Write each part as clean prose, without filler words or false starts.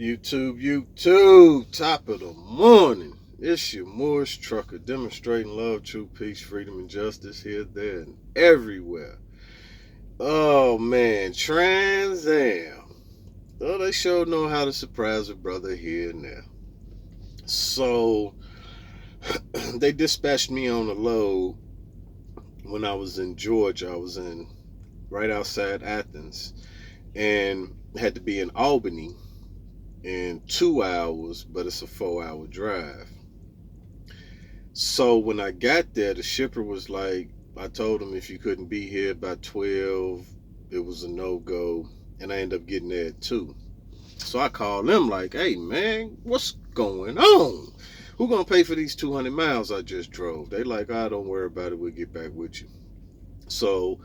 YouTube, top of the morning. It's your Moorish trucker demonstrating love, true peace, freedom, and justice here, there, and everywhere. Oh man, Trans Am. Oh, they sure know how to surprise a brother here and there. So they dispatched me on a load when I was in Georgia. I was in right outside Athens and had to be in Albany in 2 hours, but it's a 4 hour drive. So when I got there, the shipper was like, I told him if you couldn't be here by 12, it was a no go. And I ended up getting there at 2. So I called them like, hey man, what's going on? Who gonna pay for these 200 miles I just drove? They like, don't worry about it. We'll get back with you. So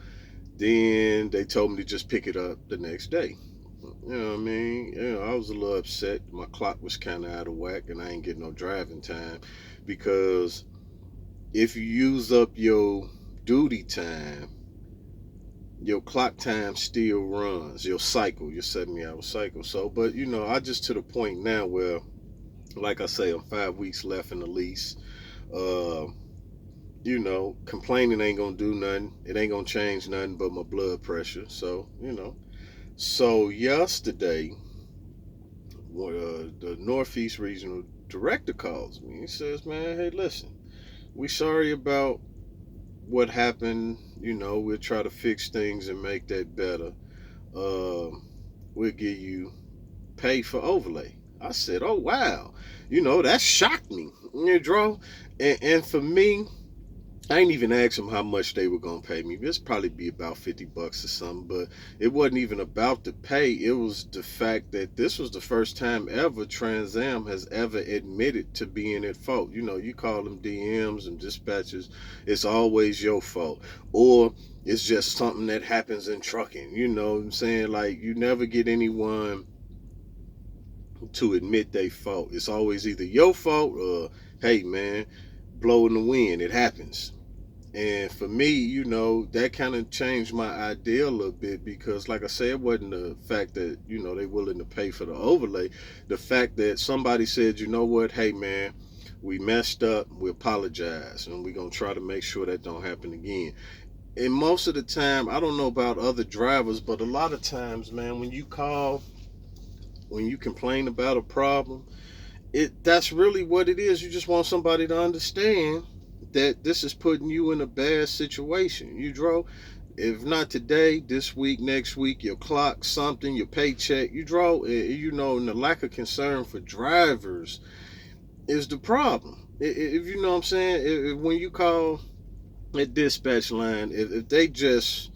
then they told me to just pick it up the next day. You know what I mean? I was a little upset. My clock was kind of out of whack and I ain't getting no driving time because if you use up your duty time, your clock time still runs, your 70-hour cycle. So, but I just to the point now where, like I say, I'm 5 weeks left in the lease. Complaining ain't gonna do nothing. It ain't gonna change nothing but my blood pressure. So, So yesterday, the Northeast Regional Director calls me. He says, man, hey, listen, we sorry about what happened. We'll try to fix things and make that better. We'll give you pay for overlay. I said, oh, wow. That shocked me, and for me, I ain't even asked them how much they were gonna pay me. It's probably be about $50 or something, but it wasn't even about the pay. It was the fact that this was the first time ever Trans Am has ever admitted to being at fault. You call them DMs and dispatchers, it's always your fault, or it's just something that happens in trucking. You know what I'm saying? Like you never get anyone to admit they fault. It's always either your fault or hey man, blow in the wind. It happens. And for me, that kind of changed my idea a little bit because, like I said, it wasn't the fact that, they willing to pay for the overlay. The fact that somebody said, you know what, hey, man, we messed up. We apologize. And we're going to try to make sure that don't happen again. And most of the time, I don't know about other drivers, but a lot of times, man, when you complain about a problem, that's really what it is. You just want somebody to understand that this is putting you in a bad situation. If not today, this week, next week, your clock, something, your paycheck, and the lack of concern for drivers is the problem. If you know what I'm saying, when you call that dispatch line, if they just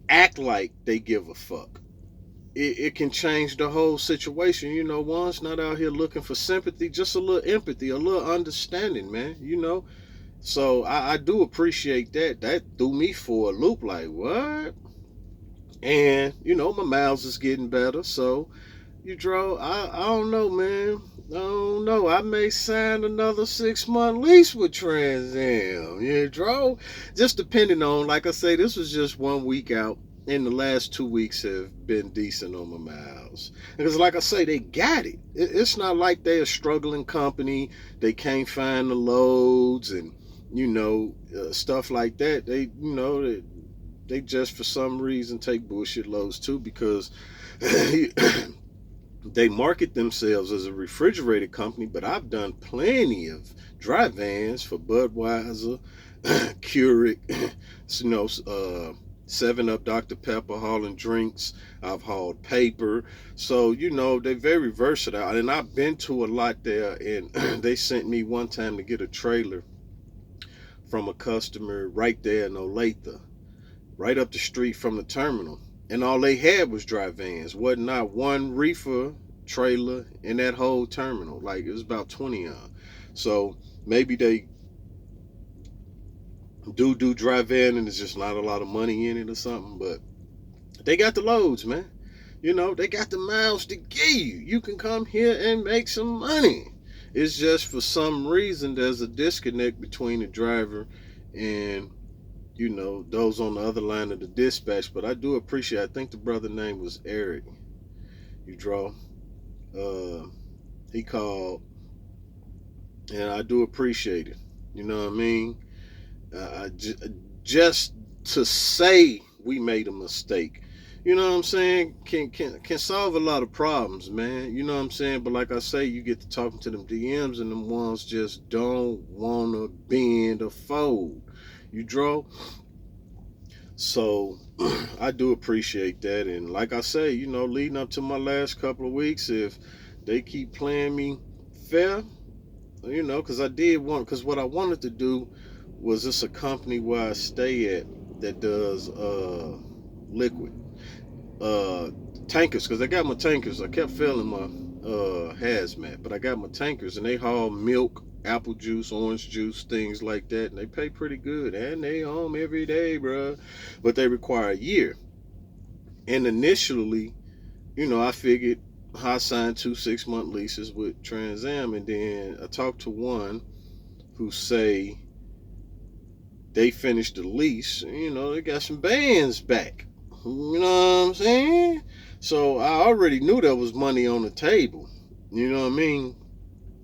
act like they give a fuck, it can change the whole situation. One's not out here looking for sympathy, just a little empathy, a little understanding, man. So I do appreciate that. That threw me for a loop, like what? And my miles is getting better. So I don't know, man. I don't know. I may sign another 6 month lease with Trans Am. Just depending on, like I say, this was just 1 week out. And the last 2 weeks have been decent on my miles. Because, like I say, they got it. It's not like they're a struggling company. They can't find the loads and, stuff like that. They just, for some reason, take bullshit loads too because they market themselves as a refrigerated company. But I've done plenty of dry vans for Budweiser, Keurig, 7-Up, Dr. Pepper, hauling drinks. I've hauled paper. So, they're very versatile. And I've been to a lot there. And they sent me one time to get a trailer from a customer right there in Olathe, right up the street from the terminal. And all they had was dry vans. Wasn't not one reefer trailer in that whole terminal. Like, it was about 20 of them. So, maybe they do dry van and there's just not a lot of money in it or something, but they got the loads, man. They got the miles to give you. You can come here and make some money. It's just for some reason there's a disconnect between the driver and those on the other line of the dispatch. But I do appreciate, I think the brother name was Eric. You draw. He called, and I do appreciate it. You know what I mean? Just to say we made a mistake, you know what I'm saying, can solve a lot of problems, man. You know what I'm saying? But like I say, you get to talking to them DMs, and them ones just don't wanna bend or fold. You draw. So I do appreciate that, and like I say, leading up to my last couple of weeks, if they keep playing me fair, because because what I wanted to do was this a company where I stay at that does liquid uh tankers, because I got my tankers. I kept failing my hazmat, but I got my tankers, and they haul milk, apple juice, orange juice, things like that, and they pay pretty good, and they home every day, bruh. But they require a year, and initially, I figured I signed 2 6-month leases with Trans Am, and then I talked to one who say they finished the lease. They got some bands back. You know what I'm saying? So I already knew there was money on the table. You know what I mean?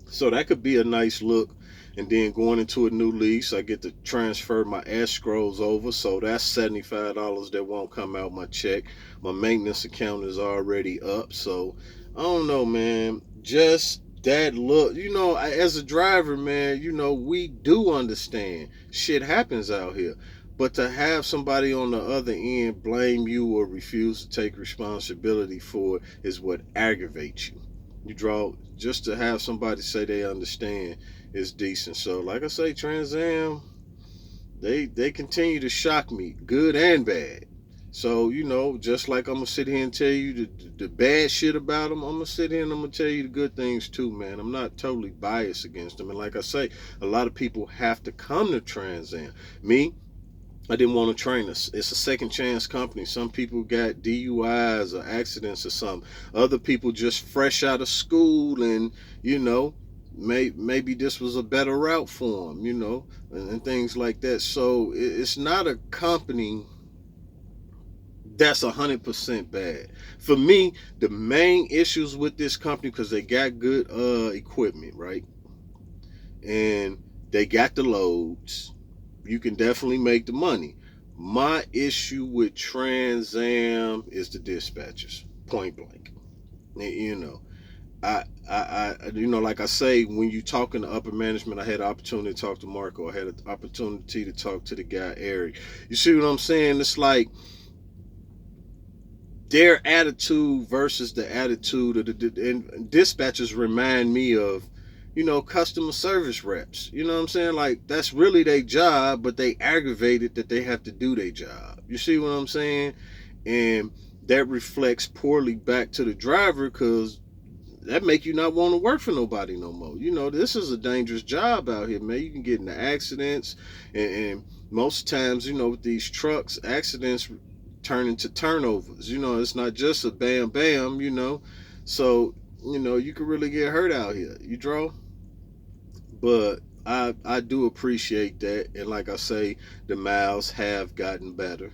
So that could be a nice look. And then going into a new lease, I get to transfer my escrows over. So that's $75 that won't come out my check. My maintenance account is already up. So I don't know, man. Just that look, as a driver, man, we do understand shit happens out here. But to have somebody on the other end blame you or refuse to take responsibility for it is what aggravates you. You draw, just to have somebody say they understand is decent. So, like I say, Trans Am, they continue to shock me, good and bad. So, just like I'm gonna sit here and tell you the bad shit about them, I'm gonna sit here and I'm gonna tell you the good things too, man. I'm not totally biased against them. And like I say, a lot of people have to come to Trans Am. Me, I didn't want to train us. It's a second chance company. Some people got DUIs or accidents or something. Other people just fresh out of school, and maybe this was a better route for them, and things like that. So it's not a company that's 100% bad. For me, the main issues with this company, because they got good equipment, right? And they got the loads. You can definitely make the money. My issue with Trans Am is the dispatchers, point blank. You know, like I say, when you talking to upper management, I had an opportunity to talk to Marco. I had an opportunity to talk to the guy Eric. You see what I'm saying? It's like their attitude versus the attitude of and dispatchers remind me of, customer service reps. You know what I'm saying? Like, that's really their job, but they aggravated that they have to do their job. You see what I'm saying? And that reflects poorly back to the driver, because that make you not want to work for nobody no more. This is a dangerous job out here, man. You can get into accidents, and most times, with these trucks, accidents turn into turnovers. It's not just a bam bam, So, you can really get hurt out here. You draw? But I do appreciate that, and like I say, the miles have gotten better.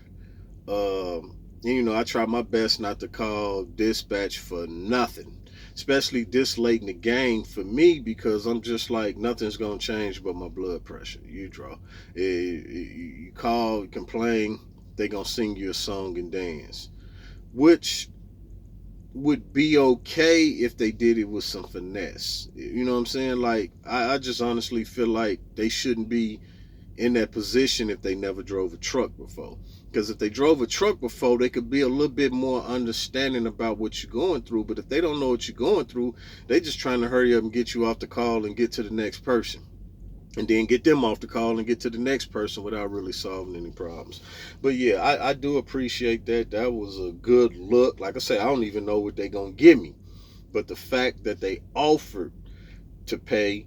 I try my best not to call dispatch for nothing, especially this late in the game for me, because I'm just like, nothing's gonna change but my blood pressure. You draw, you call, complain, they gonna sing you a song and dance, which would be okay if they did it with some finesse. You know what I'm saying? Like, I just honestly feel like they shouldn't be in that position if they never drove a truck before. Because if they drove a truck before, they could be a little bit more understanding about what you're going through. But if they don't know what you're going through, they just trying to hurry up and get you off the call and get to the next person, and then get them off the call and get to the next person without really solving any problems. But yeah, I do appreciate that. That was a good look. Like I say, I don't even know what they're gonna give me, but the fact that they offered to pay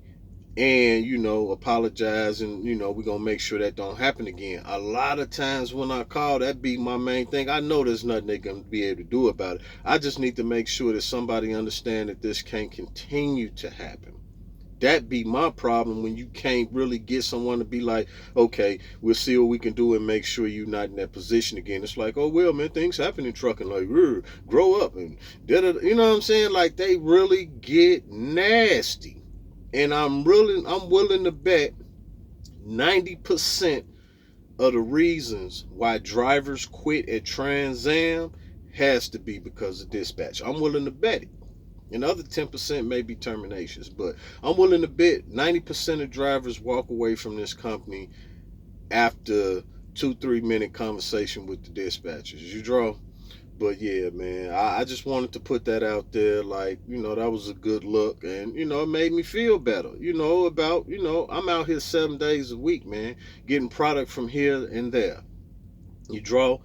and apologize, and we're gonna make sure that don't happen again. A lot of times when I call, that be my main thing. I know there's nothing they gonna be able to do about it. I just need to make sure that somebody understand that this can't continue to happen. That be my problem when you can't really get someone to be like, okay, we'll see what we can do and make sure you're not in that position again. It's like, oh well, man, things happen in trucking. Like, grow up and you know what I'm saying? Like they really get nasty, and I'm willing to bet 90% of the reasons why drivers quit at Trans Am has to be because of dispatch. I'm willing to bet it. Another 10% may be terminations, but I'm willing to bet 90% of drivers walk away from this company after 2-3 minute conversation with the dispatchers. You draw? But yeah, man, I just wanted to put that out there. Like, that was a good look, and it made me feel better. About I'm out here 7 days a week, man, getting product from here and there. You draw,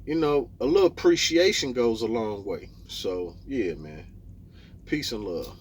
a little appreciation goes a long way. So yeah, man. Peace and love.